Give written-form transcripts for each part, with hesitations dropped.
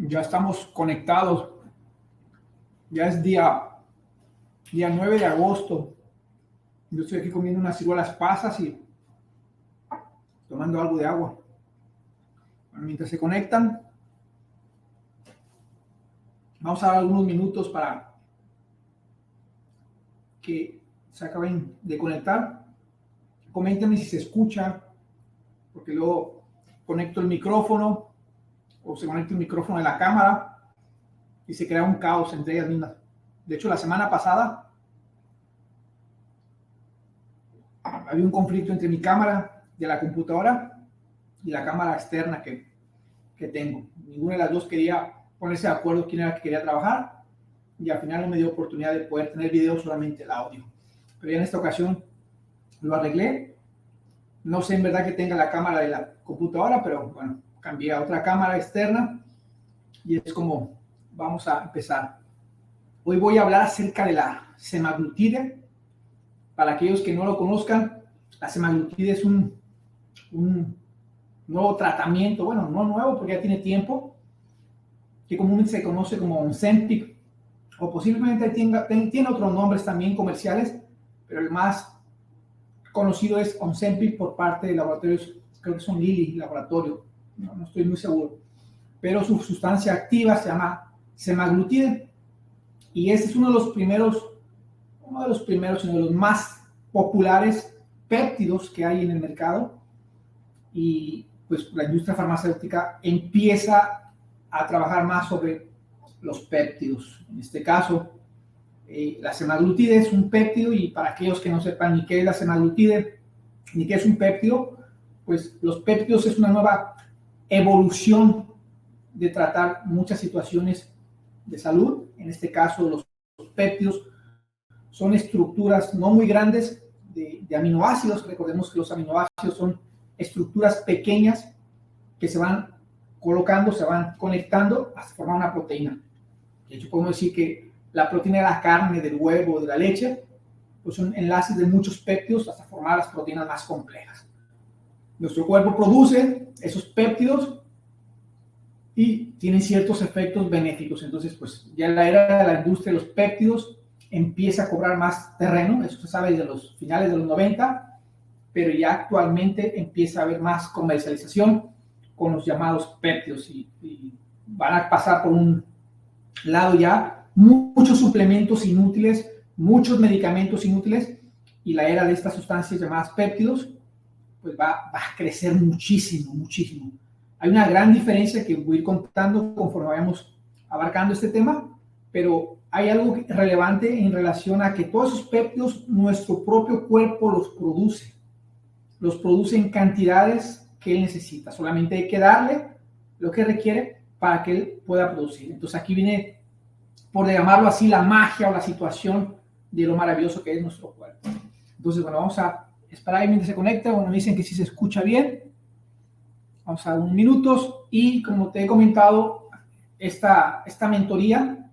Ya estamos conectados. Ya es día 9 de agosto. Yo estoy aquí comiendo unas ciruelas pasas y tomando algo de agua. Bueno, mientras se conectan, vamos a dar algunos minutos para que se acaben de conectar. Coméntenme si se escucha, porque luego conecto el micrófono o se conecta el micrófono de la cámara y se crea un caos entre ellas mismas. De hecho, la semana pasada había un conflicto entre mi cámara de la computadora y la cámara externa que tengo. Ninguna de las dos quería ponerse de acuerdo quién era el que quería trabajar y al final no me dio oportunidad de poder tener video, solamente el audio. Pero ya en esta ocasión lo arreglé. No sé en verdad que tenga la cámara de la computadora, pero bueno, cambié a otra cámara externa y es como vamos a empezar. Hoy voy a hablar acerca de la semaglutide. Para aquellos que no lo conozcan, la semaglutide es un nuevo tratamiento, bueno, no nuevo porque ya tiene tiempo, que comúnmente se conoce como Ozempic, o posiblemente tiene otros nombres también comerciales, pero el más conocido es Ozempic por parte de laboratorios, creo que son Lilly Laboratorio, no estoy muy seguro, pero su sustancia activa se llama semaglutide, y este es uno de los primeros, sino de los más populares péptidos que hay en el mercado, y pues la industria farmacéutica empieza a trabajar más sobre los péptidos. En este caso, la semaglutide es un péptido, y para aquellos que no sepan ni qué es la semaglutide, ni qué es un péptido, pues los péptidos es una nueva evolución de tratar muchas situaciones de salud. En este caso, los péptidos son estructuras no muy grandes de aminoácidos. Recordemos que los aminoácidos son estructuras pequeñas que se van colocando, se van conectando hasta formar una proteína. De hecho, podemos decir que la proteína de la carne, del huevo, de la leche, pues son enlaces de muchos péptidos hasta formar las proteínas más complejas. Nuestro cuerpo produce esos péptidos y tienen ciertos efectos benéficos. Entonces, pues ya en la era de la industria de los péptidos empieza a cobrar más terreno. Eso se sabe desde los finales de los 90, pero ya actualmente empieza a haber más comercialización con los llamados péptidos, y van a pasar por un lado ya muchos suplementos inútiles, muchos medicamentos inútiles, y la era de estas sustancias llamadas péptidos pues va a crecer muchísimo. Hay una gran diferencia que voy a ir contando conforme vayamos abarcando este tema, pero hay algo relevante en relación a que todos esos péptidos nuestro propio cuerpo los produce en cantidades que él necesita. Solamente hay que darle lo que requiere para que él pueda producir. Entonces aquí viene, por llamarlo así, la magia o la situación de lo maravilloso que es nuestro cuerpo. Entonces, bueno, vamos a esperar ahí mientras se conecta. Bueno, me dicen que sí se escucha bien. Vamos a dar unos minutos, y como te he comentado, esta mentoría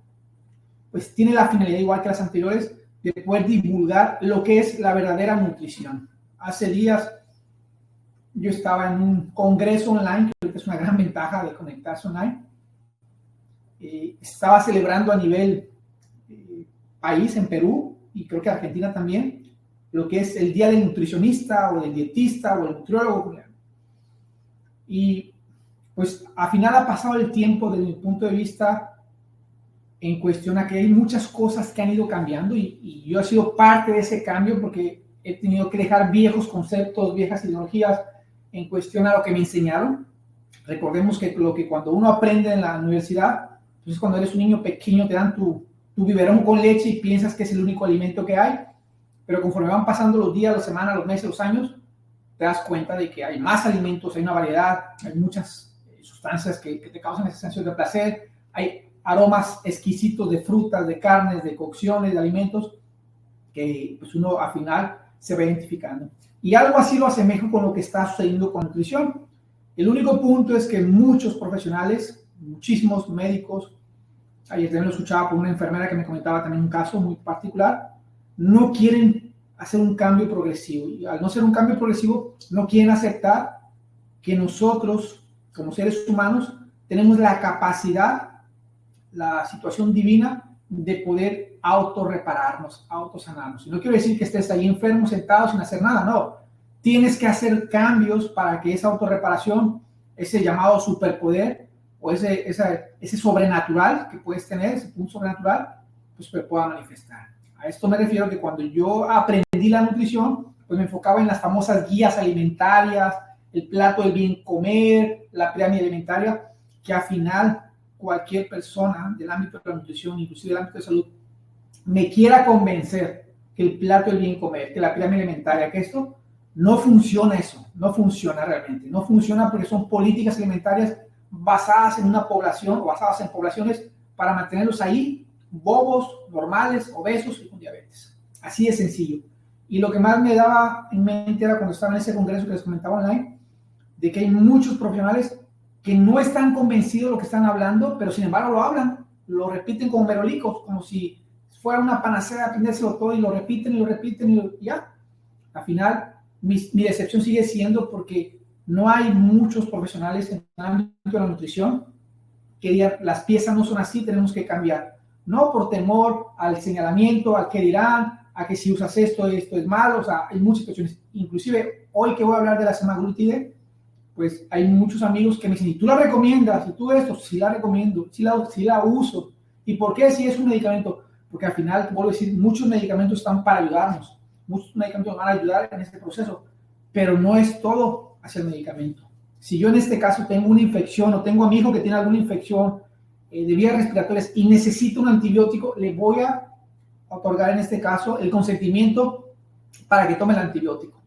pues tiene la finalidad, igual que las anteriores, de poder divulgar lo que es la verdadera nutrición. Hace días yo estaba en un congreso online, que es una gran ventaja de conectarse online. Estaba celebrando a nivel país en Perú, y creo que Argentina también, lo que es el Día del Nutricionista o del Dietista o el Nutriólogo. Y pues al final ha pasado el tiempo desde mi punto de vista en cuestión a que hay muchas cosas que han ido cambiando, y yo he sido parte de ese cambio porque he tenido que dejar viejos conceptos, viejas ideologías en cuestión a lo que me enseñaron. Recordemos que lo que cuando uno aprende en la universidad, pues cuando eres un niño pequeño te dan tu biberón con leche y piensas que es el único alimento que hay, pero conforme van pasando los días, las semanas, los meses, los años, te das cuenta de que hay más alimentos, hay una variedad, hay muchas sustancias que te causan esa sensación de placer, hay aromas exquisitos de frutas, de carnes, de cocciones, de alimentos, que pues uno al final se va identificando. Y algo así lo asemejo con lo que está sucediendo con nutrición. El único punto es que muchos profesionales, muchísimos médicos, ayer también lo escuchaba por una enfermera que me comentaba también un caso muy particular, no quieren hacer un cambio progresivo. Y al no ser un cambio progresivo, no quieren aceptar que nosotros, como seres humanos, tenemos la capacidad, la situación divina de poder autorrepararnos, autosanarnos. Y no quiero decir que estés ahí enfermo, sentado, sin hacer nada, no. Tienes que hacer cambios para que esa autorreparación, ese llamado superpoder o ese sobrenatural que puedes tener, ese punto sobrenatural, pues se pueda manifestar. A esto me refiero que cuando yo aprendí la nutrición, pues me enfocaba en las famosas guías alimentarias, el plato del bien comer, la pirámide alimentaria, que al final cualquier persona del ámbito de la nutrición, inclusive del ámbito de salud, me quiera convencer que el plato del bien comer, que la pirámide alimentaria, que esto no funciona, eso no funciona realmente, no funciona porque son políticas alimentarias basadas en una población o basadas en poblaciones para mantenerlos ahí, bobos, normales, obesos y con diabetes. Así de sencillo. Y lo que más me daba en mente era cuando estaba en ese congreso que les comentaba online, de que hay muchos profesionales que no están convencidos de lo que están hablando, pero sin embargo lo hablan, lo repiten como merolicos, como si fuera una panacea aprendérselo todo y lo repiten y lo repiten y ya. Al final, mi decepción sigue siendo porque no hay muchos profesionales en el ámbito de la nutrición que digan, las piezas no son así, tenemos que cambiar. No por temor al señalamiento, al que dirán, a que si usas esto es malo. O sea, hay muchas situaciones. Inclusive, hoy que voy a hablar de la semaglutide, pues hay muchos amigos que me dicen, ¿y tú la recomiendas? ¿Y tú esto? Sí la recomiendo, sí la uso. ¿Y por qué si es un medicamento? Porque al final, vuelvo a decir, muchos medicamentos están para ayudarnos. Muchos medicamentos van a ayudar en este proceso, pero no es todo hacia el medicamento. Si yo en este caso tengo una infección o tengo a mi hijo que tiene alguna infección de vías respiratorias y necesito un antibiótico, le voy a otorgar en este caso el consentimiento para que tome el antibiótico.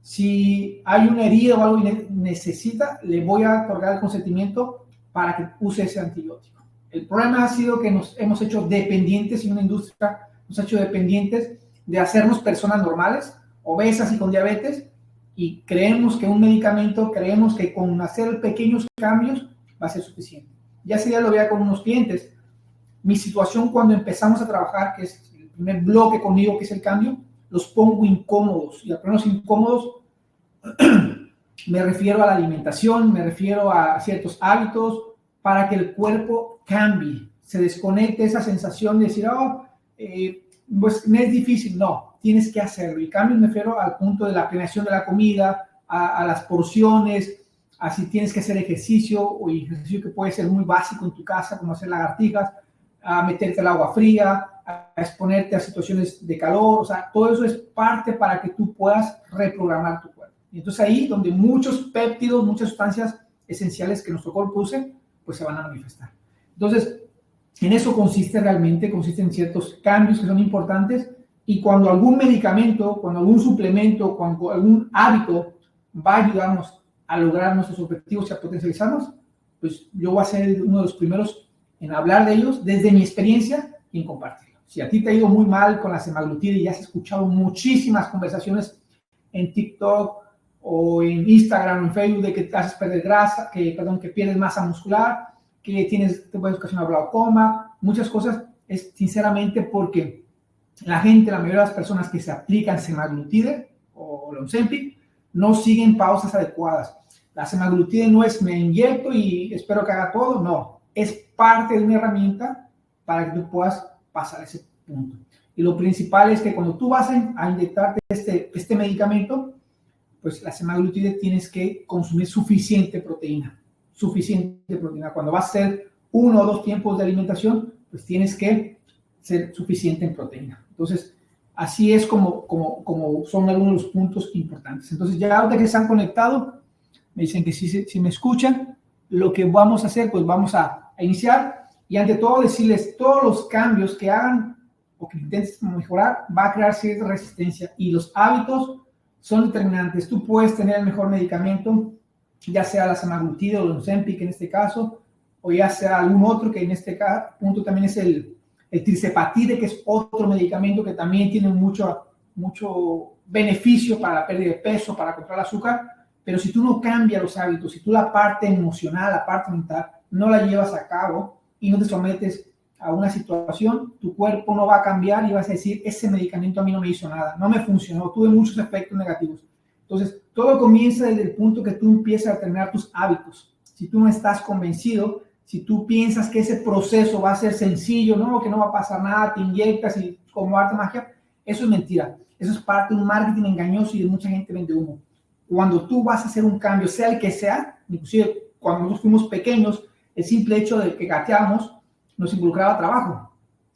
Si hay una herida o algo y necesita, le voy a otorgar el consentimiento para que use ese antibiótico. El problema ha sido que nos hemos hecho dependientes y una industria nos ha hecho dependientes de hacernos personas normales, obesas y con diabetes, y creemos que un medicamento, creemos que con hacer pequeños cambios va a ser suficiente. Ya ese día lo veía con unos clientes. Mi situación cuando empezamos a trabajar, que es el primer bloque conmigo, que es el cambio, los pongo incómodos. Y al ponerlos incómodos, me refiero a la alimentación, me refiero a ciertos hábitos, para que el cuerpo cambie, se desconecte esa sensación de decir, pues me es difícil. No, tienes que hacerlo. Y cambio me refiero al punto de la planeación de la comida, a las porciones, a si tienes que hacer ejercicio, o ejercicio que puede ser muy básico en tu casa, como hacer lagartijas, a meterte al agua fría, a exponerte a situaciones de calor. O sea, todo eso es parte para que tú puedas reprogramar tu cuerpo. Y entonces ahí donde muchos péptidos, muchas sustancias esenciales que nuestro cuerpo use, pues se van a manifestar. Entonces, en eso consiste realmente, consiste en ciertos cambios que son importantes, y cuando algún medicamento, cuando algún suplemento, cuando algún hábito va a ayudarnos a lograr nuestros objetivos y a potencializarnos, pues yo voy a ser uno de los primeros en hablar de ellos desde mi experiencia y en compartirlo. Si a ti te ha ido muy mal con la semaglutide y has escuchado muchísimas conversaciones en TikTok o en Instagram o en Facebook de que te haces perder grasa, que pierdes masa muscular, que te puedes ocasionar glaucoma, muchas cosas, es sinceramente porque la mayoría de las personas que se aplican semaglutide o Ozempic no siguen pausas adecuadas. La semaglutide no es me inyecto y espero que haga todo, no, es parte de una herramienta para que tú puedas pasar ese punto. Y lo principal es que cuando tú vas a inyectarte este medicamento, pues la semaglutide tienes que consumir suficiente proteína. Cuando vas a hacer 1 o 2 tiempos de alimentación, pues tienes que ser suficiente en proteína. Entonces, así es como son algunos de los puntos importantes. Entonces, ya ahora que se han conectado, me dicen que si me escuchan, lo que vamos a hacer, pues vamos a iniciar, y ante todo decirles, todos los cambios que hagan o que intentes mejorar, va a crear cierta resistencia, y los hábitos son determinantes. Tú puedes tener el mejor medicamento, ya sea la semaglutide o el Ozempic en este caso, o ya sea algún otro, que en este punto también es el tirzepatide, que es otro medicamento que también tiene mucho beneficio para la pérdida de peso, para controlar el azúcar. Pero si tú no cambias los hábitos, si tú la parte emocional, la parte mental, no la llevas a cabo y no te sometes a una situación, tu cuerpo no va a cambiar y vas a decir, ese medicamento a mí no me hizo nada, no me funcionó, tuve muchos efectos negativos. Entonces, todo comienza desde el punto que tú empiezas a determinar tus hábitos. si tú no estás convencido, si tú piensas que ese proceso va a ser sencillo, ¿no? Que no va a pasar nada, te inyectas y como arte magia, eso es mentira. Eso es parte de un marketing engañoso y de mucha gente vende humo. Cuando tú vas a hacer un cambio, sea el que sea, inclusive cuando nosotros fuimos pequeños, el simple hecho de que gateábamos nos involucraba trabajo.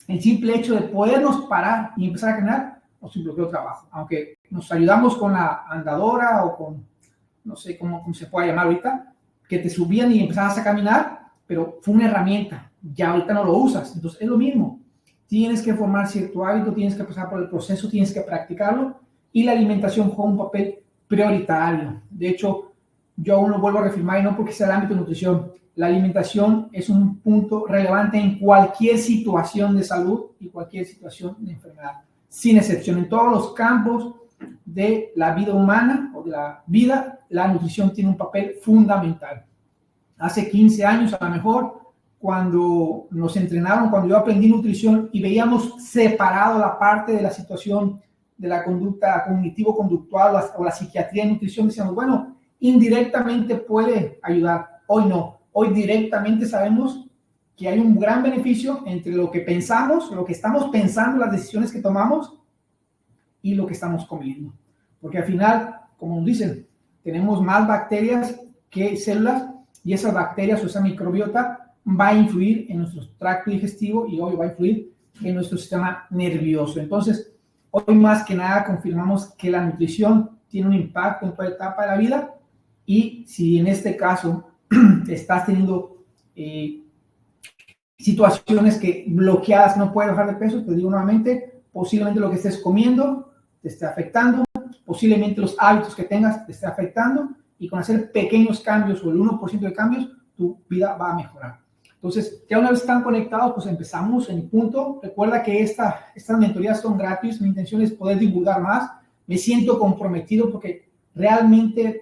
El simple hecho de podernos parar y empezar a caminar nos involucró trabajo. Aunque nos ayudamos con la andadora o con, no sé cómo se puede llamar ahorita, que te subían y empezabas a caminar, pero fue una herramienta. Ya ahorita no lo usas. Entonces es lo mismo. Tienes que formar cierto hábito, tienes que pasar por el proceso, tienes que practicarlo y la alimentación juega un papel prioritario. De hecho, yo aún lo vuelvo a reafirmar y no porque sea el ámbito de nutrición. La alimentación es un punto relevante en cualquier situación de salud y cualquier situación de enfermedad, sin excepción. En todos los campos de la vida humana o de la vida, la nutrición tiene un papel fundamental. Hace 15 años, a lo mejor, cuando nos entrenaron, cuando yo aprendí nutrición y veíamos separado la parte de la situación de la conducta cognitivo-conductual o la psiquiatría en nutrición, decíamos, bueno, indirectamente puede ayudar. Hoy no. Hoy directamente sabemos que hay un gran beneficio entre lo que pensamos, lo que estamos pensando, las decisiones que tomamos y lo que estamos comiendo. Porque al final, como nos dicen, tenemos más bacterias que células y esas bacterias o esa microbiota va a influir en nuestro tracto digestivo y hoy va a influir en nuestro sistema nervioso. Entonces, hoy más que nada confirmamos que la nutrición tiene un impacto en toda etapa de la vida y si en este caso estás teniendo situaciones que bloqueadas no puedes bajar de peso, te digo nuevamente, posiblemente lo que estés comiendo te esté afectando, posiblemente los hábitos que tengas te esté afectando y con hacer pequeños cambios o el 1% de cambios, tu vida va a mejorar. Entonces, ya una vez están conectados, pues empezamos en el punto. Recuerda que estas mentorías son gratis. Mi intención es poder divulgar más. Me siento comprometido porque realmente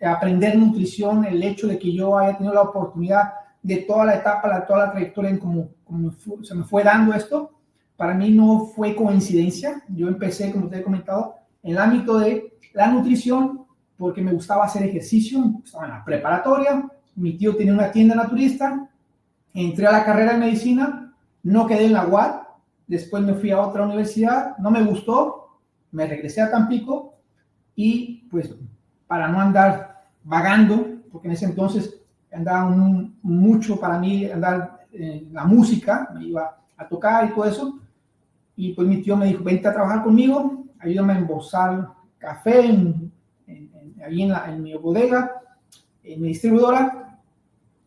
aprender nutrición, el hecho de que yo haya tenido la oportunidad de toda la etapa, toda la trayectoria en cómo se me fue dando esto, para mí no fue coincidencia. Yo empecé, como te he comentado, en el ámbito de la nutrición porque me gustaba hacer ejercicio. Estaba en la preparatoria, mi tío tenía una tienda naturista, entré a la carrera de medicina, no quedé en la UAT, después me fui a otra universidad, no me gustó, me regresé a Tampico y pues para no andar vagando, porque en ese entonces andaba mucho para mí andar en la música, me iba a tocar y todo eso, y pues mi tío me dijo, vente a trabajar conmigo, ayúdame a embosar café ahí en mi bodega, en mi distribuidora,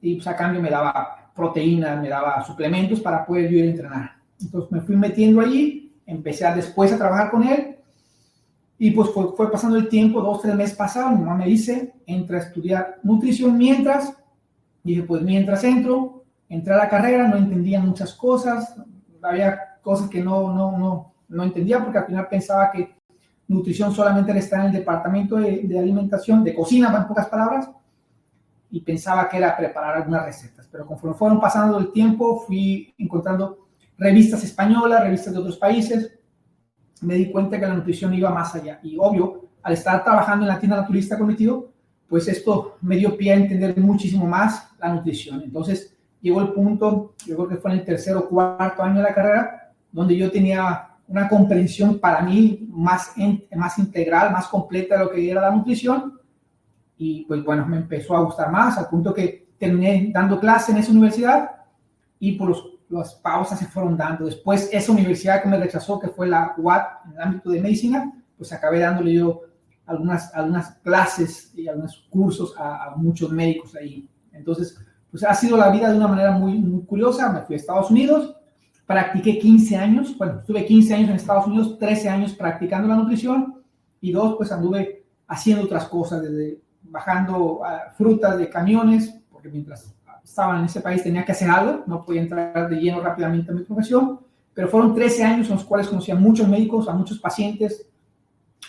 y pues a cambio me daba proteínas, me daba suplementos para poder yo ir a entrenar. Entonces me fui metiendo allí, empecé después a trabajar con él, y pues fue pasando el tiempo, 2-3 meses pasaron, mi mamá me dice, entra a estudiar nutrición mientras, y dije, pues mientras entré a la carrera, no entendía muchas cosas, había cosas que no entendía, porque al final pensaba que nutrición solamente era estar en el departamento de alimentación, de cocina, en pocas palabras, y pensaba que era preparar algunas recetas, pero conforme fueron pasando el tiempo, fui encontrando revistas españolas, revistas de otros países, me di cuenta que la nutrición iba más allá, y obvio, al estar trabajando en la tienda naturista contigo, pues esto me dio pie a entender muchísimo más la nutrición. Entonces llegó el punto, yo creo que fue en el 3er o 4º año de la carrera, donde yo tenía una comprensión para mí más integral, más completa de lo que era la nutrición, y pues bueno, me empezó a gustar más, al punto que terminé dando clase en esa universidad, y por las pausas se fueron dando. Después esa universidad que me rechazó, que fue la UAT en el ámbito de medicina, pues acabé dándole yo algunas clases y algunos cursos a muchos médicos ahí. Entonces, pues ha sido la vida de una manera muy, muy curiosa. Me fui a Estados Unidos, practiqué 15 años, bueno, estuve 15 años en Estados Unidos, 13 años practicando la nutrición y 2, pues anduve haciendo otras cosas, desde bajando frutas de camiones, porque mientras estaba en ese país tenía que hacer algo, no podía entrar de lleno rápidamente a mi profesión, pero fueron 13 años en los cuales conocí a muchos médicos, a muchos pacientes,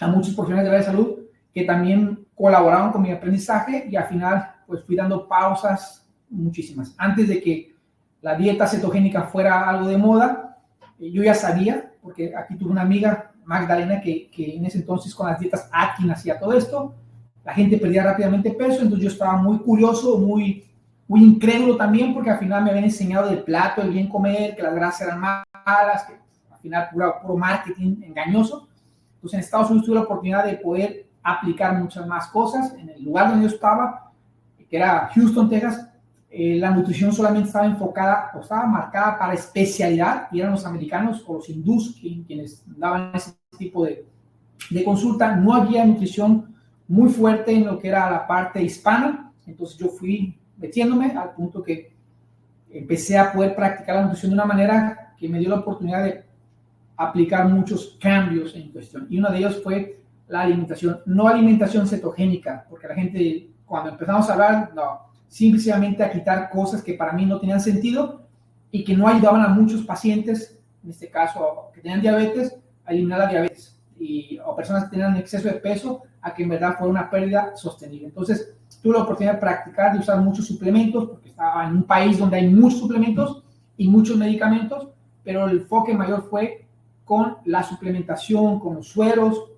a muchos profesionales de la salud que también colaboraron con mi aprendizaje y al final pues fui dando pausas muchísimas. Antes de que la dieta cetogénica fuera algo de moda, yo ya sabía, porque aquí tuve una amiga, Magdalena, que en ese entonces con las dietas Atkins hacía todo esto, la gente perdía rápidamente peso, entonces yo estaba muy curioso, muy incrédulo también, porque al final me habían enseñado del plato, del bien comer, que las grasas eran malas, que al final puro marketing engañoso. Entonces en Estados Unidos tuve la oportunidad de poder aplicar muchas más cosas. En el lugar donde yo estaba, que era Houston, Texas, la nutrición solamente estaba enfocada o estaba marcada para especialidad, y eran los americanos o los hindús quienes daban ese tipo de consulta. No había nutrición muy fuerte en lo que era la parte hispana, entonces yo fui metiéndome al punto que empecé a poder practicar la nutrición de una manera que me dio la oportunidad de aplicar muchos cambios en cuestión, y uno de ellos fue la alimentación, no alimentación cetogénica, porque la gente cuando empezamos a hablar, no, simplemente a quitar cosas que para mí no tenían sentido y que no ayudaban a muchos pacientes, en este caso que tenían diabetes, a eliminar la diabetes, o personas que tenían exceso de peso, a que en verdad fuera una pérdida sostenible. Entonces tuve la oportunidad de practicar, de usar muchos suplementos, porque estaba en un país donde hay muchos suplementos y muchos medicamentos, pero el enfoque mayor fue con la suplementación, con los sueros.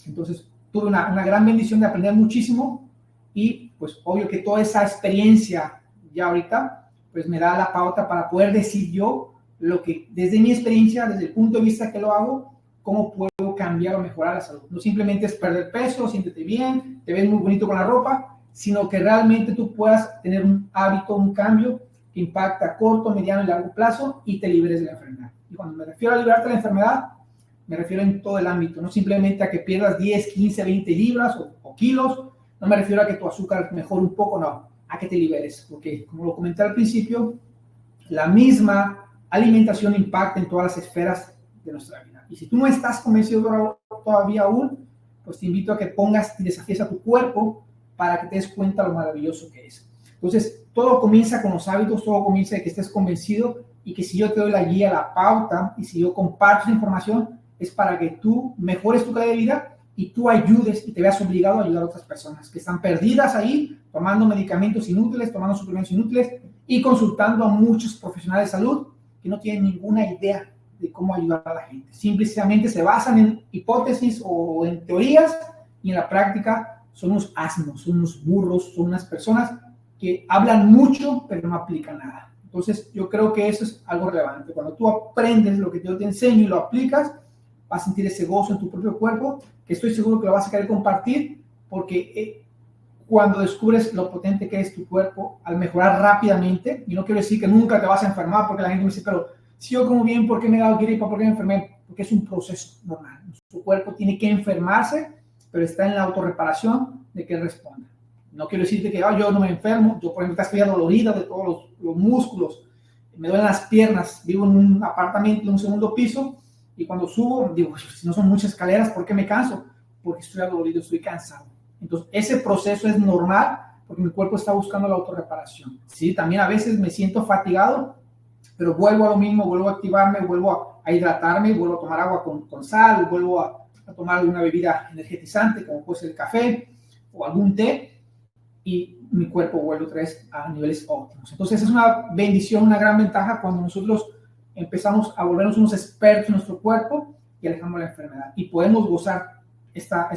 Entonces tuve una gran bendición de aprender muchísimo, y pues obvio que toda esa experiencia ya ahorita pues me da la pauta para poder decir yo lo que desde mi experiencia, desde el punto de vista que lo hago, cómo puedo cambiar o mejorar la salud. No simplemente es perder peso, siéntete bien, te ves muy bonito con la ropa, sino que realmente tú puedas tener un hábito, un cambio que impacta a corto, mediano y largo plazo y te liberes de la enfermedad. Y cuando me refiero a liberarte de la enfermedad, me refiero en todo el ámbito, no simplemente a que pierdas 10, 15, 20 libras o kilos. No me refiero a que tu azúcar mejore un poco, no, a que te liberes, porque como lo comenté al principio, la misma alimentación impacta en todas las esferas de nuestra vida. Y si tú no estás convencido todavía aún, pues te invito a que pongas y desafíes a tu cuerpo para que te des cuenta lo maravilloso que es. Entonces, todo comienza con los hábitos, todo comienza de que estés convencido, y que si yo te doy la guía, la pauta, y si yo comparto esa información, es para que tú mejores tu calidad de vida y tú ayudes y te veas obligado a ayudar a otras personas que están perdidas ahí, tomando medicamentos inútiles, tomando suplementos inútiles y consultando a muchos profesionales de salud que no tienen ninguna idea de cómo ayudar a la gente. Simplemente se basan en hipótesis o en teorías, y en la práctica son unos asnos, son unos burros, son unas personas que hablan mucho pero no aplican nada. Entonces yo creo que eso es algo relevante. Cuando tú aprendes lo que yo te enseño y lo aplicas, vas a sentir ese gozo en tu propio cuerpo, que estoy seguro que lo vas a querer compartir, porque cuando descubres lo potente que es tu cuerpo al mejorar rápidamente, y no quiero decir que nunca te vas a enfermar, porque la gente me dice, pero si yo como bien, ¿por qué me he dado gripa? ¿Por qué me enfermé? Porque es un proceso normal. Tu cuerpo tiene que enfermarse, pero está en la autorreparación de que él responda. No quiero decirte que yo no me enfermo, yo por ejemplo estoy dolorida de todos los músculos, me duelen las piernas, vivo en un apartamento de un segundo piso, y cuando subo, digo, si no son muchas escaleras, ¿por qué me canso? Porque estoy adolorido, estoy cansado. Entonces, ese proceso es normal, porque mi cuerpo está buscando la autorreparación. Sí, también a veces me siento fatigado, pero vuelvo a lo mismo, vuelvo a activarme, vuelvo a hidratarme, vuelvo a tomar agua con sal, vuelvo a tomar alguna bebida energetizante, como puede ser el café o algún té, y mi cuerpo vuelve otra vez a niveles óptimos. Entonces, es una bendición, una gran ventaja cuando nosotros empezamos a volvernos unos expertos en nuestro cuerpo y alejamos la enfermedad, y podemos gozar esta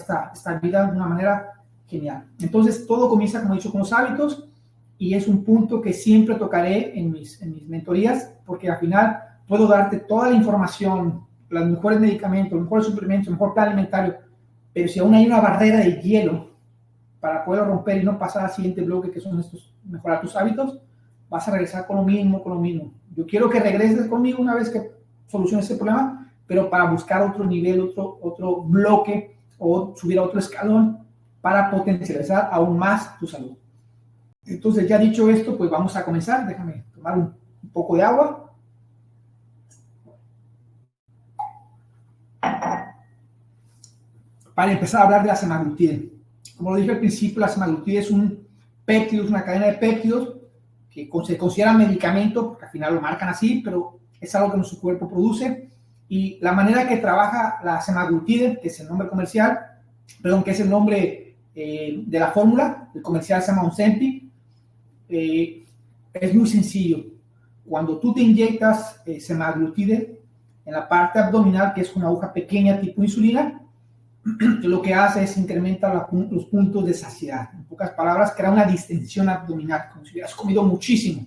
vida de una manera genial. Entonces todo comienza, como he dicho, con los hábitos, y es un punto que siempre tocaré en mis mentorías, porque al final puedo darte toda la información, los mejores medicamentos, los mejores suplementos, el mejor plan alimentario, pero si aún hay una barrera de hielo para poder romper y no pasar al siguiente bloque, que son estos, mejorar tus hábitos, vas a regresar con lo mismo, con lo mismo. Yo quiero que regreses conmigo una vez que soluciones este problema, pero para buscar otro nivel, otro bloque, o subir a otro escalón para potencializar aún más tu salud. Entonces, ya dicho esto, pues vamos a comenzar. Déjame tomar un poco de agua. Para empezar a hablar de la semaglutida. Como lo dije al principio, la semaglutida es un péptido, es una cadena de péptidos que se considera medicamento, porque al final lo marcan así, pero es algo que nuestro cuerpo produce. Y la manera que trabaja la semaglutida, que es el nombre comercial, que es el nombre de la fórmula, el comercial se llama Ozempic, es muy sencillo. Cuando tú te inyectas semaglutida en la parte abdominal, que es una aguja pequeña tipo insulina, lo que hace es incrementar los puntos de saciedad. En pocas palabras, crea una distensión abdominal, como si hubieras comido muchísimo.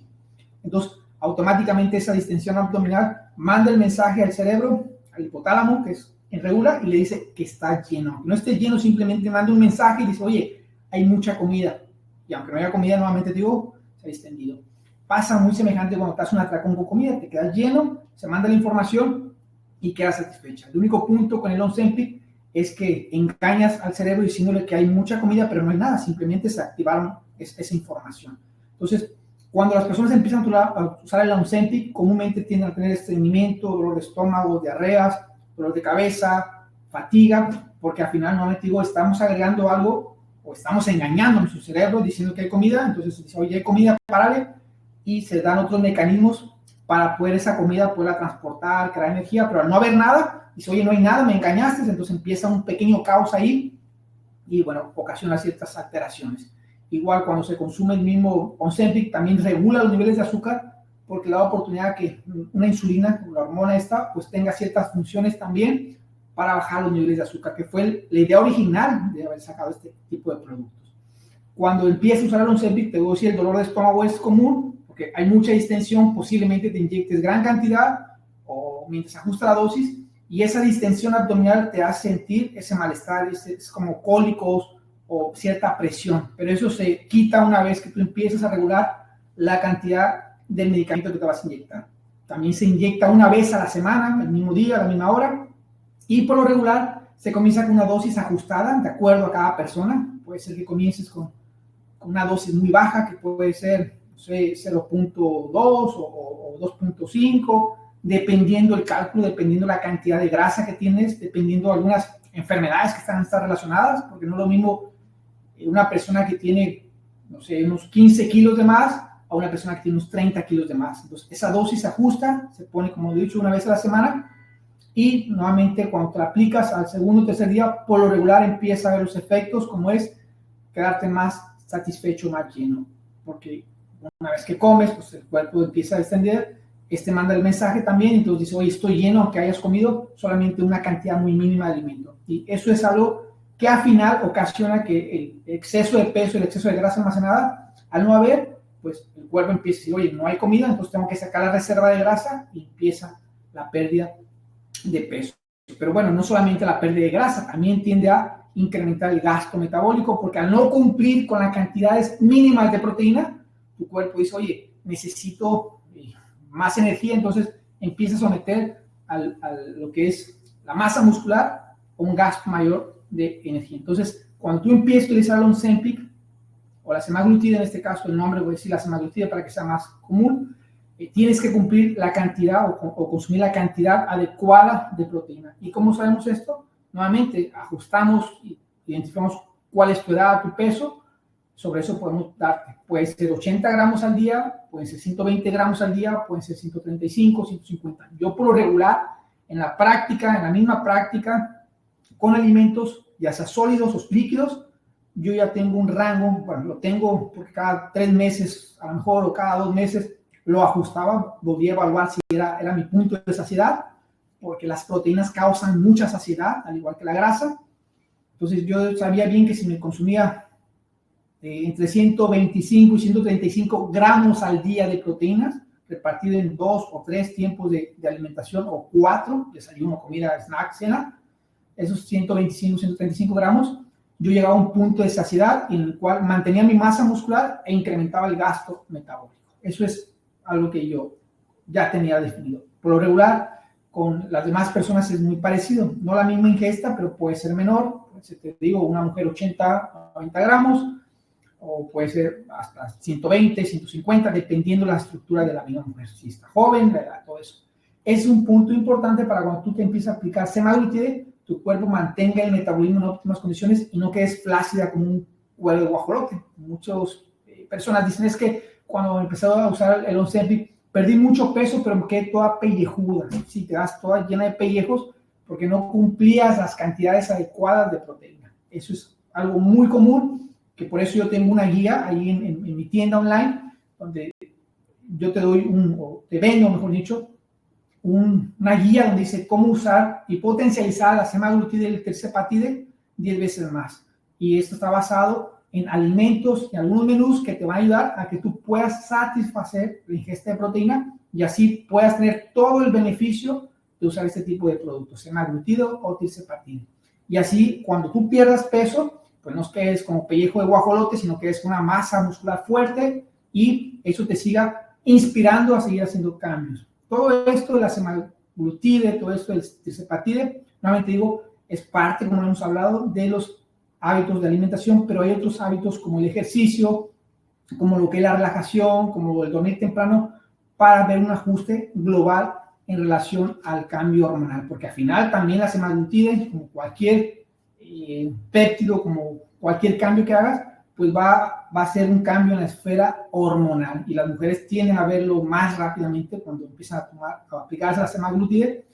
Entonces, automáticamente esa distensión abdominal manda el mensaje al cerebro, al hipotálamo, que es en regula, y le dice que está lleno. Aunque no esté lleno, simplemente manda un mensaje y dice, oye, hay mucha comida. Y aunque no haya comida, nuevamente te digo, se ha distendido. Pasa muy semejante cuando te haces un atracón con comida, te quedas lleno, se manda la información y quedas satisfecha. El único punto con el Ozempic es que engañas al cerebro diciéndole que hay mucha comida, pero no hay nada, simplemente se activaron esa información. Entonces, cuando las personas empiezan a usar el Ozempic, comúnmente tienden a tener estreñimiento, dolor de estómago, diarreas, dolor de cabeza, fatiga, porque al final, nuevamente digo, estamos agregando algo o estamos engañando a nuestro cerebro diciendo que hay comida. Entonces dice, oye, hay comida, párale, y se dan otros mecanismos para poder esa comida poderla transportar, crear energía, pero al no haber nada, dice, oye, no hay nada, me engañaste, entonces empieza un pequeño caos ahí y, bueno, ocasiona ciertas alteraciones. Igual cuando se consume el mismo Ozempic, también regula los niveles de azúcar porque le da oportunidad que una insulina, la hormona esta, pues tenga ciertas funciones también para bajar los niveles de azúcar, que fue la idea original de haber sacado este tipo de productos. Cuando empiezas a usar el Ozempic, te voy a decir, el dolor de estómago es común, porque hay mucha distensión, posiblemente te inyectes gran cantidad o mientras ajusta la dosis, y esa distensión abdominal te hace sentir ese malestar, es como cólicos o cierta presión, pero eso se quita una vez que tú empiezas a regular la cantidad del medicamento que te vas a inyectar. También se inyecta una vez a la semana, el mismo día, a la misma hora, y por lo regular se comienza con una dosis ajustada de acuerdo a cada persona. Puede ser que comiences con una dosis muy baja, que puede ser, no sé, 0.2 o 2.5, dependiendo el cálculo, dependiendo la cantidad de grasa que tienes, dependiendo de algunas enfermedades que están relacionadas, porque no es lo mismo una persona que tiene, no sé, unos 15 kilos de más a una persona que tiene unos 30 kilos de más. Entonces, esa dosis se ajusta, se pone, como he dicho, una vez a la semana, y nuevamente cuando te la aplicas al segundo o tercer día, por lo regular empieza a ver los efectos, como es quedarte más satisfecho, más lleno, porque una vez que comes, pues el cuerpo empieza a extender, manda el mensaje también, entonces dice, oye, estoy lleno, aunque hayas comido solamente una cantidad muy mínima de alimento. Y eso es algo que al final ocasiona que el exceso de peso, el exceso de grasa almacenada, al no haber, pues el cuerpo empieza a decir, oye, no hay comida, entonces tengo que sacar la reserva de grasa, y empieza la pérdida de peso. Pero bueno, no solamente la pérdida de grasa, también tiende a incrementar el gasto metabólico, porque al no cumplir con las cantidades mínimas de proteína, tu cuerpo dice, oye, necesito más energía, entonces empieza a someter a lo que es la masa muscular a un gasto mayor de energía. Entonces, cuando tú empiezas a utilizar el Ozempic o la semaglutida, en este caso el nombre voy a decir la semaglutida para que sea más común, tienes que cumplir la cantidad o consumir la cantidad adecuada de proteína. ¿Y cómo sabemos esto? Nuevamente, ajustamos y identificamos cuál es tu edad, tu peso. Sobre eso podemos darte. Puede ser 80 gramos al día, pueden ser 120 gramos al día, pueden ser 135, 150. Yo por lo regular, en la práctica, en la misma práctica, con alimentos, ya sea sólidos o líquidos, yo ya tengo un rango, bueno, lo tengo porque cada 3 meses, a lo mejor, o cada 2 meses, lo ajustaba, volví a evaluar si era mi punto de saciedad, porque las proteínas causan mucha saciedad, al igual que la grasa. Entonces yo sabía bien que si me consumía entre 125 y 135 gramos al día de proteínas, repartido en 2 o 3 tiempos de alimentación, o 4, desayuno, comida, snack, cena, esos 125, 135 gramos, yo llegaba a un punto de saciedad en el cual mantenía mi masa muscular e incrementaba el gasto metabólico. Eso es algo que yo ya tenía definido. Por lo regular, con las demás personas es muy parecido. No la misma ingesta, pero puede ser menor. Pues, te digo, una mujer 80 a 90 gramos, o puede ser hasta 120, 150, dependiendo de la estructura de la misma mujer. Si está joven, la edad, todo eso. Es un punto importante para cuando tú te empiezas a aplicar semaglutide, tu cuerpo mantenga el metabolismo en óptimas condiciones y no quedes flácida como un huevo de guajolote. Muchas personas dicen, es que cuando empecé a usar el Ozempic, perdí mucho peso, pero me quedé toda pellejuda. Sí, te das toda llena de pellejos porque no cumplías las cantidades adecuadas de proteína. Eso es algo muy común, que por eso yo tengo una guía ahí en mi tienda online, donde yo te doy o te vendo, mejor dicho, una guía donde dice cómo usar y potencializar la semaglutide y el tirzepatide 10 veces más. Y esto está basado en alimentos y algunos menús que te van a ayudar a que tú puedas satisfacer la ingesta de proteína y así puedas tener todo el beneficio de usar este tipo de productos, semaglutido o tirzepatide. Y así, cuando tú pierdas peso, pues no quedes como pellejo de guajolote, sino que es una masa muscular fuerte y eso te siga inspirando a seguir haciendo cambios. Todo esto de la semaglutide, todo esto del tirzepatide, nuevamente digo, es parte, como hemos hablado, de los hábitos de alimentación, pero hay otros hábitos como el ejercicio, como lo que es la relajación, como el dormir temprano, para ver un ajuste global en relación al cambio hormonal, porque al final también la semaglutide, como cualquier péptido, como cualquier cambio que hagas, pues va a ser un cambio en la esfera hormonal y las mujeres tienden a verlo más rápidamente cuando empiezan a aplicarse la semaglutide,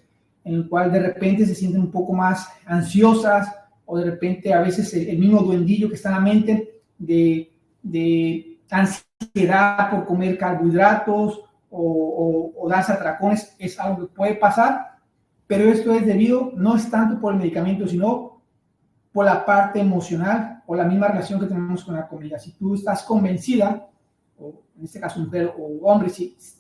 en el cual de repente se sienten un poco más ansiosas o de repente a veces el mismo duendillo que está en la mente de ansiedad por comer carbohidratos o darse atracones es algo que puede pasar, pero esto es debido, no es tanto por el medicamento, sino por la parte emocional o la misma relación que tenemos con la comida. Si tú estás convencida, o en este caso mujer o hombre,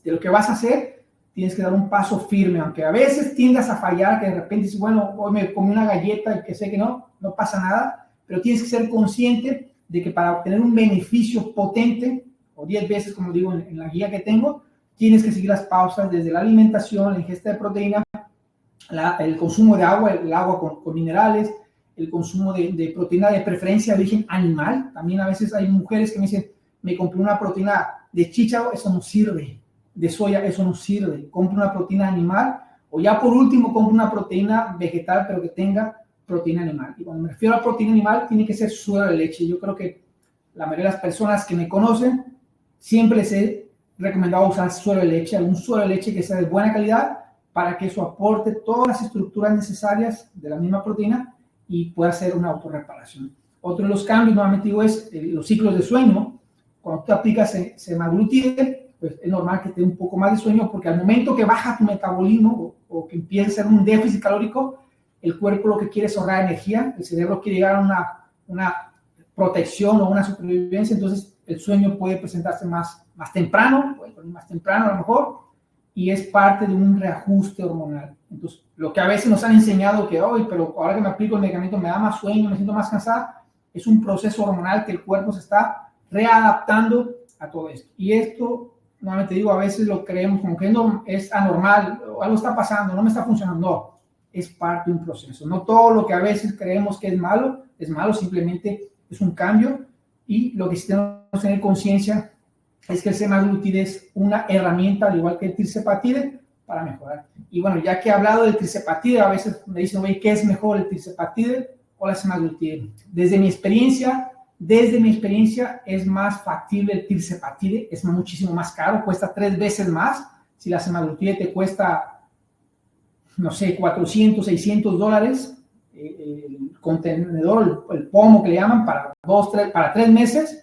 de lo que vas a hacer, tienes que dar un paso firme, aunque a veces tiendas a fallar, que de repente dices, bueno, hoy me comí una galleta y que sé que no pasa nada, pero tienes que ser consciente de que para obtener un beneficio potente, o 10 veces, como digo en la guía que tengo, tienes que seguir las pausas desde la alimentación, la ingesta de proteína, el consumo de agua, el agua con minerales, el consumo de proteína de preferencia de origen animal. También a veces hay mujeres que me dicen, me compré una proteína de chícharo, eso no sirve, de soya, eso no sirve, compro una proteína animal, o ya por último compro una proteína vegetal, pero que tenga proteína animal. Y cuando me refiero a proteína animal, tiene que ser suero de leche. Yo creo que la mayoría de las personas que me conocen, siempre les he recomendado usar suero de leche, algún suero de leche que sea de buena calidad, para que eso aporte todas las estructuras necesarias de la misma proteína y pueda hacer una autorreparación. Otro de los cambios, nuevamente digo, es los ciclos de sueño. Cuando tú aplicas semaglutide, pues es normal que te dé un poco más de sueño, porque al momento que baja tu metabolismo o que empieza a ser un déficit calórico, el cuerpo lo que quiere es ahorrar energía, el cerebro quiere llegar a una protección o una supervivencia, entonces el sueño puede presentarse más temprano, puede dormir más temprano a lo mejor, y es parte de un reajuste hormonal. Entonces, lo que a veces nos han enseñado que hoy, pero ahora que me aplico el medicamento me da más sueño, me siento más cansada, es un proceso hormonal que el cuerpo se está readaptando a todo esto. Y esto, nuevamente digo, a veces lo creemos como que no, es anormal, algo está pasando, no me está funcionando. No, es parte de un proceso. No todo lo que a veces creemos que es malo, simplemente es un cambio. Y lo que sí tenemos que tener conciencia es que el semaglutide es una herramienta, al igual que el tirzepatide, para mejorar. Y bueno, ya que he hablado del tirzepatide, a veces me dicen, oye, ¿qué es mejor, el tirzepatide o la semaglutide? Desde mi experiencia, es más factible el tirzepatide, es muchísimo más caro, cuesta 3 veces más. Si la semaglutide te cuesta, no sé, $400, $600, el contenedor, el pomo que le llaman, para 3 meses,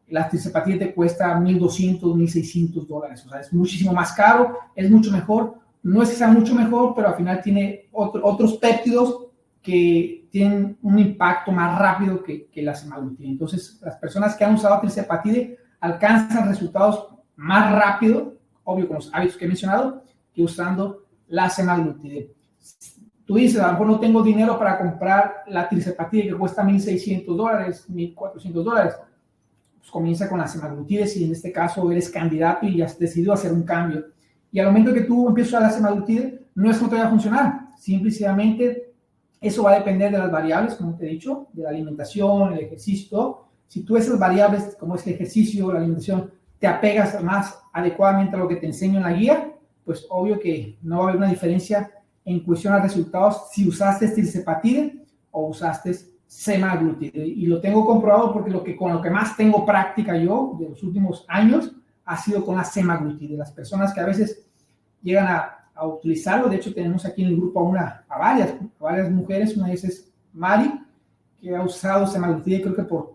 la tirzepatide te cuesta $1,200, $1,600. O sea, es muchísimo más caro, es mucho mejor. No es que sea mucho mejor, pero al final tiene otros péptidos que tienen un impacto más rápido que la semaglutide. Entonces, las personas que han usado tirzepatide alcanzan resultados más rápido, obvio con los hábitos que he mencionado, que usando la semaglutide. Tú dices, a lo mejor no tengo dinero para comprar la tirzepatide que cuesta $1,600, $1,400. Pues comienza con la semaglutide si en este caso eres candidato y has decidido hacer un cambio. Y al momento que tú empiezas a usar la semaglutide, no es que no te vaya a funcionar, simplemente eso va a depender de las variables, como te he dicho, de la alimentación, el ejercicio. Si tú esas variables, como es el ejercicio, la alimentación, te apegas más adecuadamente a lo que te enseño en la guía, pues obvio que no va a haber una diferencia en cuestión a resultados si usaste tirzepatide o usaste semaglutide. Y lo tengo comprobado porque con lo que más tengo práctica yo de los últimos años ha sido con la semaglutide. Las personas que a veces llegan a utilizarlo, de hecho tenemos aquí en el grupo a varias mujeres, una de ellas es Mari, que ha usado semaglutide creo que por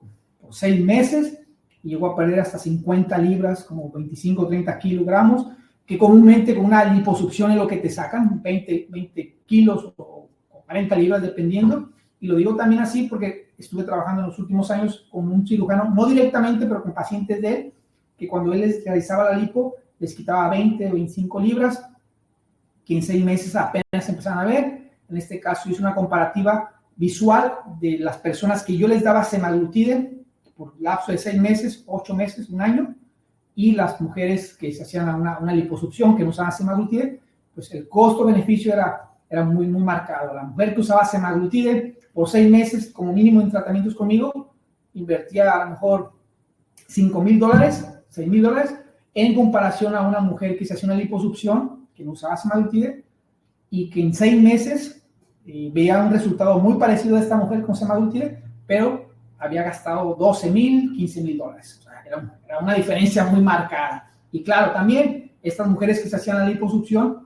6 meses y llegó a perder hasta 50 libras, como 25 o 30 kilogramos, que comúnmente con una liposucción es lo que te sacan, 20 kilos o 40 libras dependiendo, Y lo digo también así porque estuve trabajando en los últimos años con un cirujano, no directamente, pero con pacientes de él, que cuando él les realizaba la lipo, les quitaba 20 o 25 libras, que en 6 meses apenas empezaban a ver. En este caso hice una comparativa visual de las personas que yo les daba semaglutide por lapso de 6 meses, 8 meses, un año, y las mujeres que se hacían una liposucción, que no usaban semaglutide, pues el costo-beneficio era muy, muy marcado. La mujer que usaba semaglutide por 6 meses como mínimo en tratamientos conmigo, invertía a lo mejor $5,000, $6,000, en comparación a una mujer que se hacía una liposucción, que no usaba semaglutide, y que en 6 meses veía un resultado muy parecido a esta mujer con semaglutide, pero había gastado $12,000, $15,000. O sea, era una diferencia muy marcada. Y claro, también estas mujeres que se hacían la liposucción,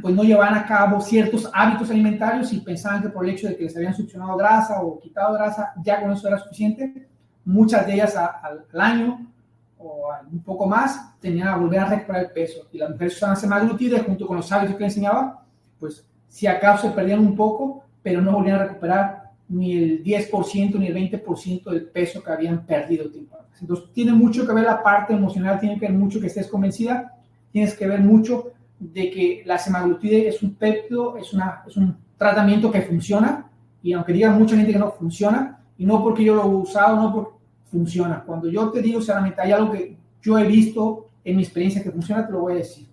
pues no llevaban a cabo ciertos hábitos alimentarios y pensaban que por el hecho de que les habían succionado grasa o quitado grasa, ya con eso era suficiente. Muchas de ellas al año o un poco más tenían a volver a recuperar el peso. Y las mujeres usaban semaglutide junto con los hábitos que les enseñaba, pues si acaso se perdían un poco, pero no volvían a recuperar ni el 10% ni el 20% del peso que habían perdido tiempo antes. Entonces tiene mucho que ver la parte emocional, tiene que ver mucho que estés convencida, tienes que ver mucho de que la semaglutide es un péptido, es un tratamiento que funciona, y aunque diga mucha gente que no funciona, y no porque yo lo he usado, no porque funciona. Cuando yo te digo, sinceramente, hay algo que yo he visto en mi experiencia que funciona, te lo voy a decir.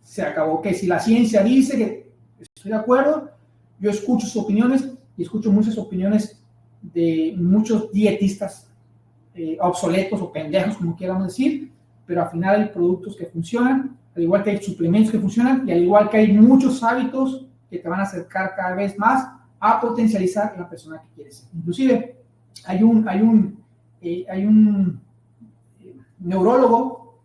Se acabó. Que si la ciencia dice que estoy de acuerdo, yo escucho sus opiniones y escucho muchas opiniones de muchos dietistas obsoletos o pendejos, como quieramos decir, pero al final hay productos que funcionan, al igual que hay suplementos que funcionan, y al igual que hay muchos hábitos que te van a acercar cada vez más a potencializar la persona que quieres ser. Inclusive hay un neurólogo,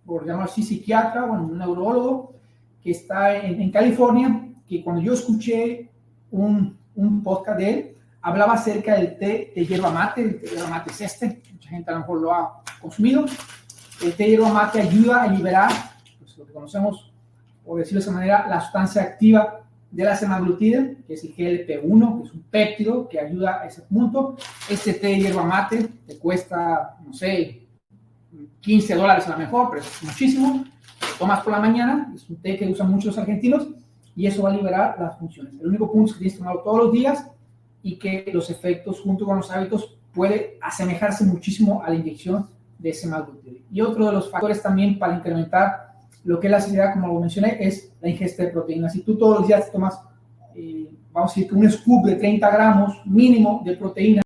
por llamarlo así, psiquiatra, bueno, un neurólogo que está en California, que cuando yo escuché un podcast de él, hablaba acerca del té de hierba mate. El té de hierba mate es mucha gente a lo mejor lo ha consumido. El té de hierba mate ayuda a liberar, pues, lo que conocemos, por decirlo de esa manera, la sustancia activa de la semaglutide, que es el GLP-1, que es un péptido que ayuda a ese punto. Este té de hierba mate te cuesta, no sé, $15 a lo mejor, pero es muchísimo. Lo tomas por la mañana, es un té que usan muchos argentinos, y eso va a liberar las funciones. El único punto es que tienes que tomarlo todos los días, y que los efectos junto con los hábitos puede asemejarse muchísimo a la inyección de semaglutide. Y otro de los factores también para incrementar lo que es la saciedad, como lo mencioné, es la ingesta de proteínas. Si tú todos los días te tomas, vamos a decir que un scoop de 30 gramos mínimo de proteína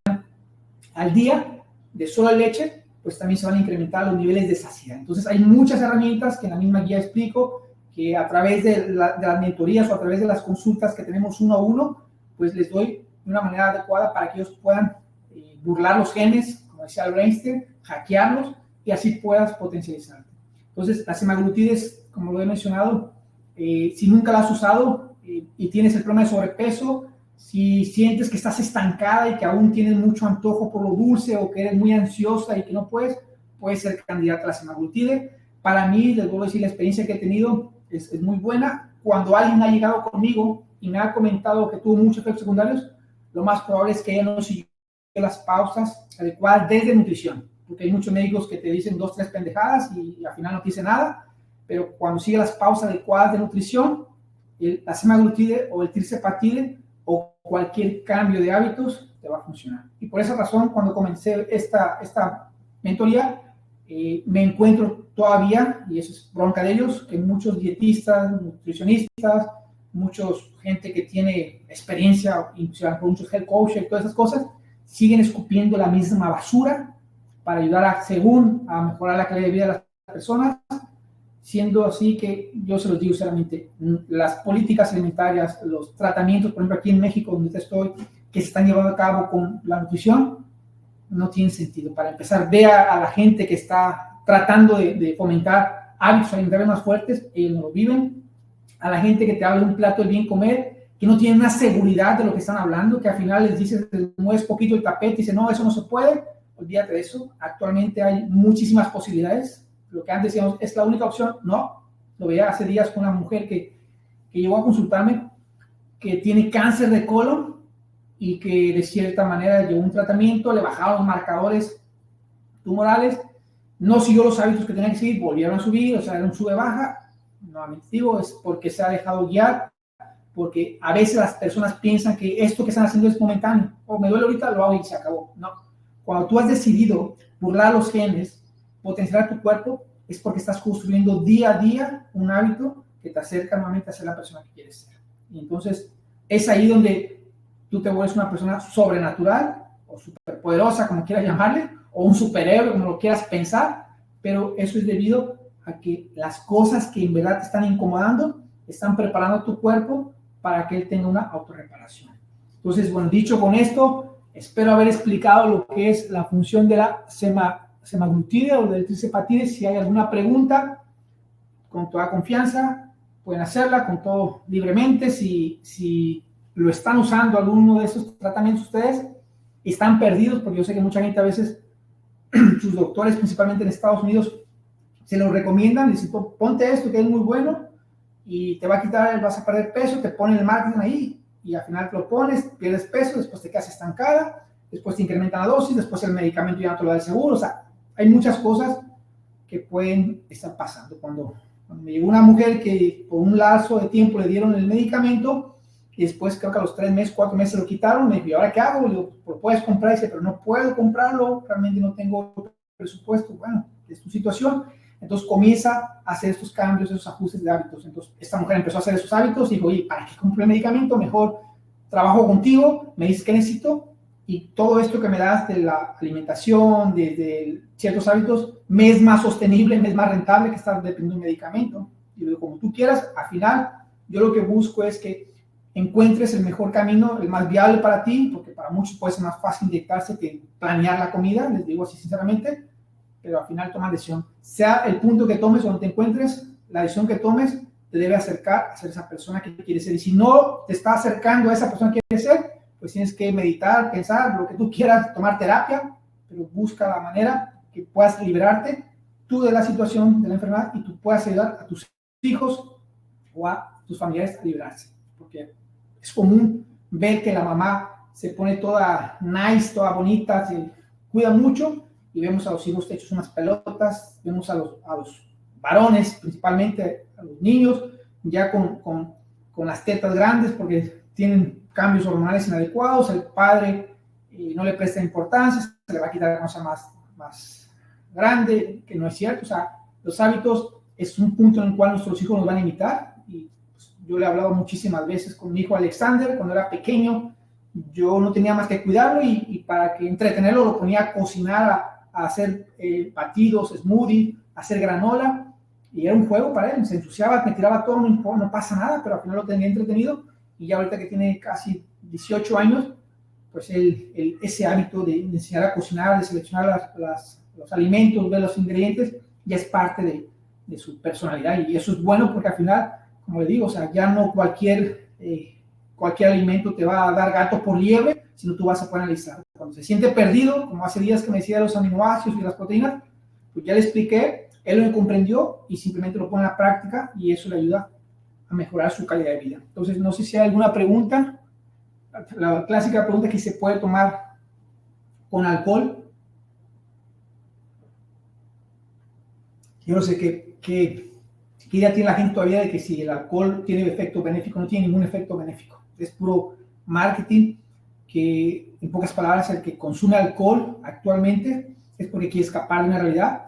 al día de sola leche, pues también se van a incrementar los niveles de saciedad. Entonces hay muchas herramientas que en la misma guía explico, que a través de las mentorías o a través de las consultas que tenemos uno a uno, pues les doy de una manera adecuada para que ellos puedan burlar los genes, como decía Albert Einstein, hackearlos, y así puedas potencializarte. Entonces, la semaglutide, como lo he mencionado, si nunca la has usado y tienes el problema de sobrepeso, si sientes que estás estancada y que aún tienes mucho antojo por lo dulce, o que eres muy ansiosa y que no puedes ser candidata a la semaglutide. Para mí, les voy a decir, la experiencia que he tenido es muy buena. Cuando alguien ha llegado conmigo y me ha comentado que tuvo muchos efectos secundarios, lo más probable es que ella no siguió las pausas adecuadas desde nutrición, porque hay muchos médicos que te dicen 2, 3 pendejadas y al final no te dicen nada, pero cuando sigue las pausas adecuadas de nutrición, la semaglutide o el tirzepatide o cualquier cambio de hábitos te va a funcionar. Y por esa razón, cuando comencé esta mentoría, me encuentro todavía, y eso es bronca de ellos, que muchos dietistas, nutricionistas, muchos gente que tiene experiencia, incluso muchos health coaches, todas esas cosas, siguen escupiendo la misma basura para ayudar a mejorar la calidad de vida de las personas, siendo así que yo se los digo sinceramente, las políticas alimentarias, los tratamientos, por ejemplo aquí en México donde estoy, que se están llevando a cabo con la nutrición, no tienen sentido. Para empezar, ve a la gente que está tratando de fomentar hábitos alimentarios más fuertes, ellos no lo viven. A la gente que te habla de un plato de bien comer, que no tienen una seguridad de lo que están hablando, que al final les dices, mueves poquito el tapete y dice, no, eso no se puede, olvídate de eso. Actualmente hay muchísimas posibilidades. Lo que antes decíamos, ¿es la única opción? No. Lo veía hace días con una mujer que llegó a consultarme, que tiene cáncer de colon, y que de cierta manera llevó un tratamiento, le bajaron los marcadores tumorales, no siguió los hábitos que tenía que seguir, volvieron a subir, o sea, era un sube-baja. Nuevamente digo, es porque se ha dejado guiar, porque a veces las personas piensan que esto que están haciendo es momentáneo, o me duele ahorita, lo hago y se acabó. No, cuando tú has decidido burlar los genes, potenciar tu cuerpo, es porque estás construyendo día a día un hábito que te acerca nuevamente a ser la persona que quieres ser. Y entonces es ahí donde tú te vuelves una persona sobrenatural o superpoderosa, como quieras llamarle, o un superhéroe, como lo quieras pensar, pero eso es debido a que las cosas que en verdad te están incomodando están preparando tu cuerpo para que él tenga una autorreparación. Entonces, bueno, dicho con esto, espero haber explicado lo que es la función de la semaglutide o del trisepatide. Si hay alguna pregunta, con toda confianza, pueden hacerla con todo libremente. Si lo están usando alguno de esos tratamientos ustedes, están perdidos, porque yo sé que mucha gente a veces, sus doctores, principalmente en Estados Unidos, se lo recomiendan, dicen, ponte esto que es muy bueno y te va a quitar, vas a perder peso, te ponen el marketing ahí y al final te lo pones, pierdes peso, después te quedas estancada, después te incrementan la dosis, después el medicamento ya no te lo da el seguro. O sea, hay muchas cosas que pueden estar pasando. Cuando me llegó una mujer que por un lapso de tiempo le dieron el medicamento y después creo que a los 3 meses, 4 meses lo quitaron, me dijo, ¿y ahora qué hago? Le digo, pues puedes comprar, dice, pero no puedo comprarlo, realmente no tengo presupuesto. Bueno, es tu situación. Entonces comienza a hacer estos cambios, esos ajustes de hábitos. Entonces esta mujer empezó a hacer esos hábitos y dijo, oye, ¿para qué compro el medicamento? Mejor trabajo contigo, me dices qué necesito y todo esto que me das de la alimentación, de ciertos hábitos, me es más sostenible, me es más rentable que estar dependiendo de un medicamento. Y digo, como tú quieras, al final yo lo que busco es que encuentres el mejor camino, el más viable para ti, porque para muchos puede ser más fácil inyectarse que planear la comida, les digo así sinceramente, pero al final tomas decisión. Sea el punto que tomes o donde te encuentres, la decisión que tomes te debe acercar a ser esa persona que quieres ser. Y si no te está acercando a esa persona que quieres ser, pues tienes que meditar, pensar, lo que tú quieras, tomar terapia, pero busca la manera que puedas liberarte tú de la situación de la enfermedad y tú puedas ayudar a tus hijos o a tus familiares a liberarse. Porque es común ver que la mamá se pone toda nice, toda bonita, se cuida mucho, y vemos a los hijos hechos unas pelotas, vemos a los varones, principalmente a los niños, ya con las tetas grandes porque tienen cambios hormonales inadecuados, el padre no le presta importancia, se le va a quitar la cosa más grande, que no es cierto. O sea, los hábitos es un punto en el cual nuestros hijos nos van a imitar, y pues, yo le he hablado muchísimas veces con mi hijo Alexander, cuando era pequeño, yo no tenía más que cuidarlo y para que entretenerlo lo ponía a cocinar, a hacer batidos, smoothie, a hacer granola, y era un juego para él, se ensuciaba, me tiraba todo, no pasa nada, pero al final lo tenía entretenido, y ya ahorita que tiene casi 18 años, pues ese hábito de enseñar a cocinar, de seleccionar los alimentos, ver los ingredientes, ya es parte de su personalidad, y eso es bueno porque al final, como le digo, o sea, ya no cualquier alimento te va a dar gato por liebre, sino tú vas a poder analizar. Cuando se siente perdido, como hace días que me decía de los aminoácidos y las proteínas, pues ya le expliqué, él lo comprendió y simplemente lo pone en la práctica y eso le ayuda a mejorar su calidad de vida. Entonces, no sé si hay alguna pregunta. La clásica pregunta es que se puede tomar con alcohol. Yo no sé qué idea tiene la gente todavía de que si el alcohol tiene efecto benéfico. No tiene ningún efecto benéfico. Es puro marketing, que en pocas palabras el que consume alcohol actualmente es porque quiere escapar de una realidad.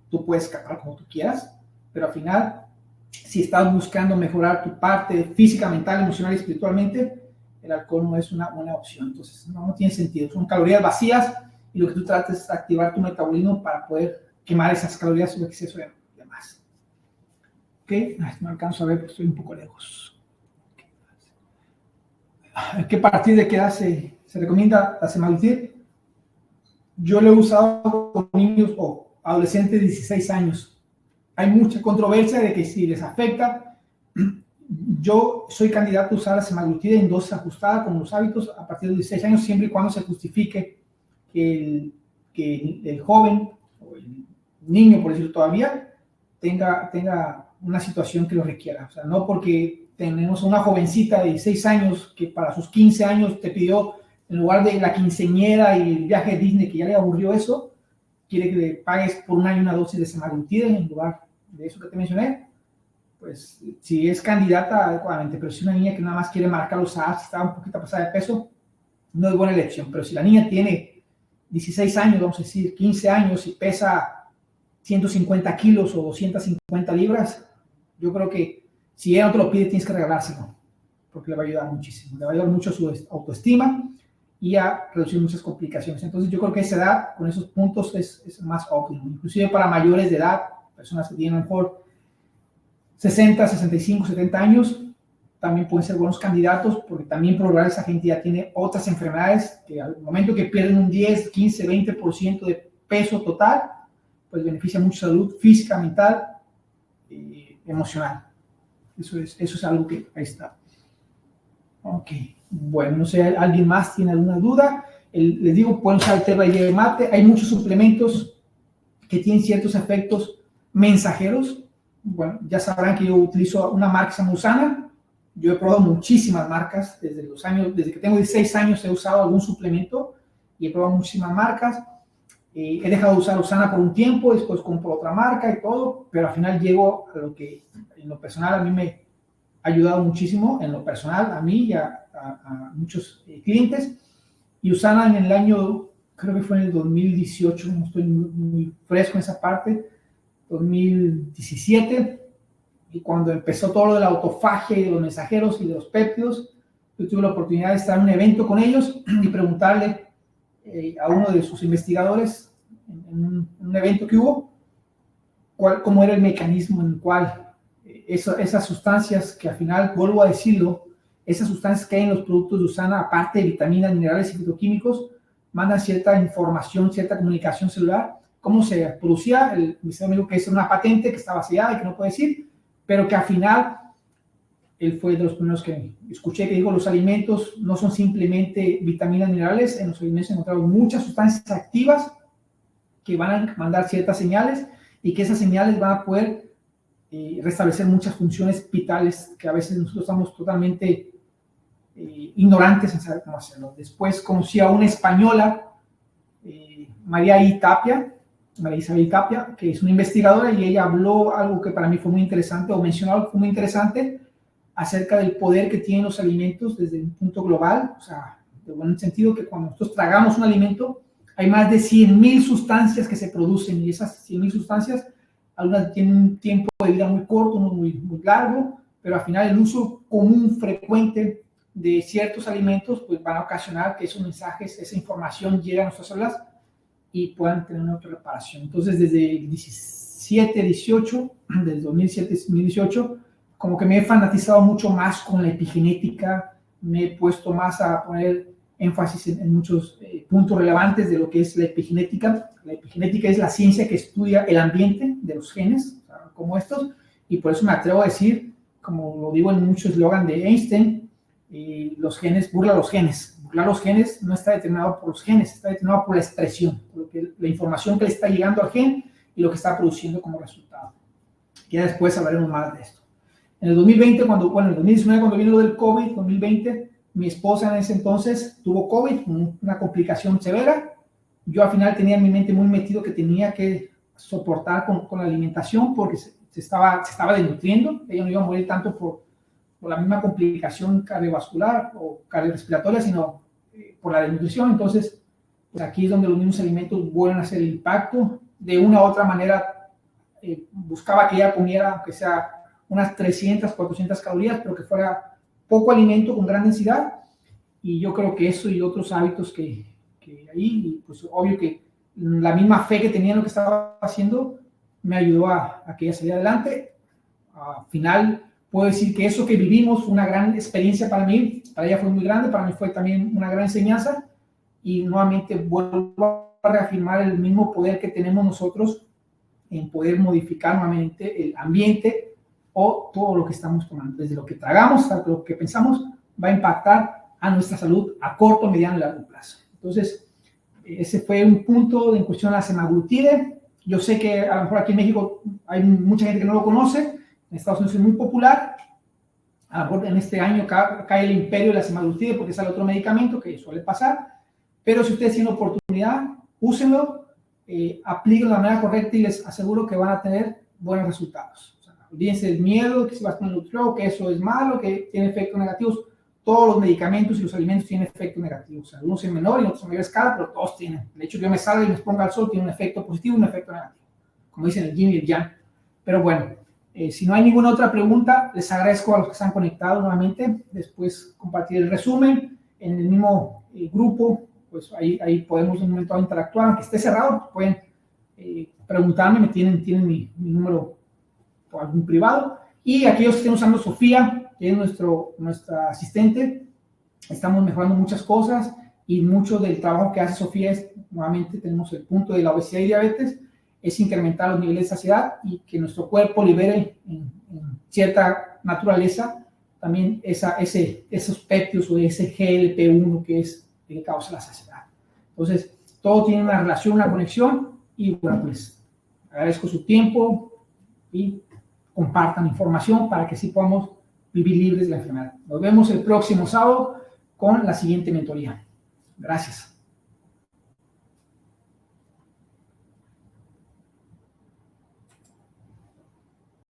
Tú puedes escapar como tú quieras, pero al final, si estás buscando mejorar tu parte física, mental, emocional y espiritualmente, el alcohol no es una buena opción. Entonces no tiene sentido, son calorías vacías y lo que tú tratas es activar tu metabolismo para poder quemar esas calorías sin exceso de demás. Ok, no alcanzo a ver porque estoy un poco lejos. ¿Qué partir de qué edad se recomienda la semaglutide? Yo lo he usado con niños o adolescentes de 16 años. Hay mucha controversia de que si les afecta. Yo soy candidato a usar la semaglutide en dosis ajustada con los hábitos a partir de 16 años, siempre y cuando se justifique que el joven o el niño, por decirlo todavía, tenga una situación que lo requiera. O sea, no porque tenemos una jovencita de 16 años que para sus 15 años te pidió En lugar de la quinceañera y el viaje a Disney, que ya le aburrió eso, quiere que le pagues por un año una dosis de semaglutida en lugar de eso que te mencioné. Pues si es candidata adecuadamente, pero si una niña que nada más quiere marcar los abs, está un poquito pasada de peso, no es buena elección. Pero si la niña tiene 16 años, vamos a decir 15 años y pesa 150 kilos o 250 libras, yo creo que si ella no te lo pide, tienes que regalárselo, porque le va a ayudar muchísimo, le va a ayudar mucho a su autoestima y a reducir muchas complicaciones. Entonces yo creo que esa edad, con esos puntos, es más óptimo. Inclusive para mayores de edad, personas que tienen a lo mejor 60, 65, 70 años, también pueden ser buenos candidatos, porque también por lo general esa gente ya tiene otras enfermedades que al momento que pierden un 10, 15, 20% de peso total, pues beneficia mucho salud física, mental y emocional. Eso es algo que ahí está. Ok, bueno, no sé, ¿alguien más tiene alguna duda? Les digo, pueden usar el té de mate. Hay muchos suplementos que tienen ciertos efectos mensajeros. Bueno, ya sabrán que yo utilizo una marca que se llama Usana. Yo he probado muchísimas marcas desde que tengo 16 años he usado algún suplemento y he probado muchísimas marcas. He dejado de usar Usana por un tiempo, después compro otra marca y todo, pero al final llego a lo que en lo personal a mí me ha ayudado muchísimo, en lo personal a mí y a muchos clientes. Y Usana en el año, creo que fue en el 2018, no estoy muy fresco en esa parte, 2017, y cuando empezó todo lo de la autofagia y de los mensajeros y de los péptidos, yo tuve la oportunidad de estar en un evento con ellos y preguntarle a uno de sus investigadores en un evento que hubo, cómo era el mecanismo en el cual esas sustancias que al final, vuelvo a decirlo, esas sustancias que hay en los productos de Usana, aparte de vitaminas, minerales y fitoquímicos, mandan cierta información, cierta comunicación celular, cómo se producía. Mi amigo que es una patente que está vaciada y que no puede decir, pero que al final, él fue de los primeros que escuché que digo, los alimentos no son simplemente vitaminas, minerales, en los alimentos encontramos muchas sustancias activas que van a mandar ciertas señales y que esas señales van a poder restablecer muchas funciones vitales que a veces nosotros estamos totalmente ignorantes en saber cómo hacerlo. Después conocí a una española, María Isabel Tapia, que es una investigadora, y ella habló algo que para mí fue muy interesante, o mencionó algo que fue muy interesante acerca del poder que tienen los alimentos desde un punto global, o sea, en el sentido que cuando nosotros tragamos un alimento, hay más de 100,000 sustancias que se producen, y esas 100,000 sustancias, algunas tienen un tiempo de vida muy corto, uno muy largo, pero al final el uso común, frecuente de ciertos alimentos, pues van a ocasionar que esos mensajes, esa información llegue a nuestras células y puedan tener una otra reparación. Entonces, desde el 2017-2018, como que me he fanatizado mucho más con la epigenética, me he puesto más a poner énfasis en muchos puntos relevantes de lo que es la epigenética. La epigenética es la ciencia que estudia el ambiente de los genes, o sea, como estos, y por eso me atrevo a decir, como lo digo en muchos eslogan de Einstein, los genes, burla los genes. Burlar los genes no está determinado por los genes, está determinado por la expresión, por la información que le está llegando al gen y lo que está produciendo como resultado. Ya después hablaremos más de esto. En el 2020, en el 2019, cuando vino lo del COVID, 2020, mi esposa en ese entonces tuvo COVID, una complicación severa. Yo al final tenía en mi mente muy metido que tenía que soportar con la alimentación porque se estaba desnutriendo. Ella no iba a morir tanto por la misma complicación cardiovascular o cardiorrespiratoria, sino por la desnutrición. Entonces, pues aquí es donde los mismos alimentos vuelven a hacer el impacto. De una u otra manera, buscaba que ella comiera, aunque sea unas 300, 400 calorías, pero que fuera poco alimento con gran densidad. Y yo creo que eso y otros hábitos que ahí, pues obvio que la misma fe que tenía en lo que estaba haciendo me ayudó a que ella saliera adelante. Al final, puedo decir que eso que vivimos fue una gran experiencia para mí. Para ella fue muy grande, para mí fue también una gran enseñanza. Y nuevamente vuelvo a reafirmar el mismo poder que tenemos nosotros en poder modificar nuevamente el ambiente o todo lo que estamos tomando. Desde lo que tragamos hasta lo que pensamos va a impactar a nuestra salud a corto, mediano y largo plazo. Entonces, ese fue un punto en cuestión de la semaglutide. Yo sé que a lo mejor aquí en México hay mucha gente que no lo conoce. En Estados Unidos es muy popular. A lo mejor en este año cae el imperio de la semaglutide porque sale otro medicamento que suele pasar, pero si ustedes tienen oportunidad, úsenlo, aplíquenlo de la manera correcta y les aseguro que van a tener buenos resultados. O sea, olvídense del miedo, que si vas con el nutriólogo, que eso es malo, que tiene efectos negativos. Todos los medicamentos y los alimentos tienen efectos negativos. Algunos en menor y otros en mayor escala, pero todos tienen. El hecho de que yo me salga y me exponga al sol tiene un efecto positivo y un efecto negativo, como dicen el yin y el yang. Pero bueno, si no hay ninguna otra pregunta, les agradezco a los que se han conectado nuevamente. Después compartir el resumen en el mismo grupo, pues ahí podemos en un momento dado interactuar. Aunque esté cerrado, pueden preguntarme, tienen mi número por algún privado. Y aquellos que estén usando Sofía, que es nuestra asistente, estamos mejorando muchas cosas y mucho del trabajo que hace Sofía es, nuevamente tenemos el punto de la obesidad y diabetes, es incrementar los niveles de saciedad y que nuestro cuerpo libere en cierta naturaleza también esos péptidos o ese GLP-1 que es el que causa la saciedad. Entonces, todo tiene una relación, una conexión y bueno, pues agradezco su tiempo y compartan información para que así podamos vivir libres de la enfermedad. Nos vemos el próximo sábado con la siguiente mentoría. Gracias.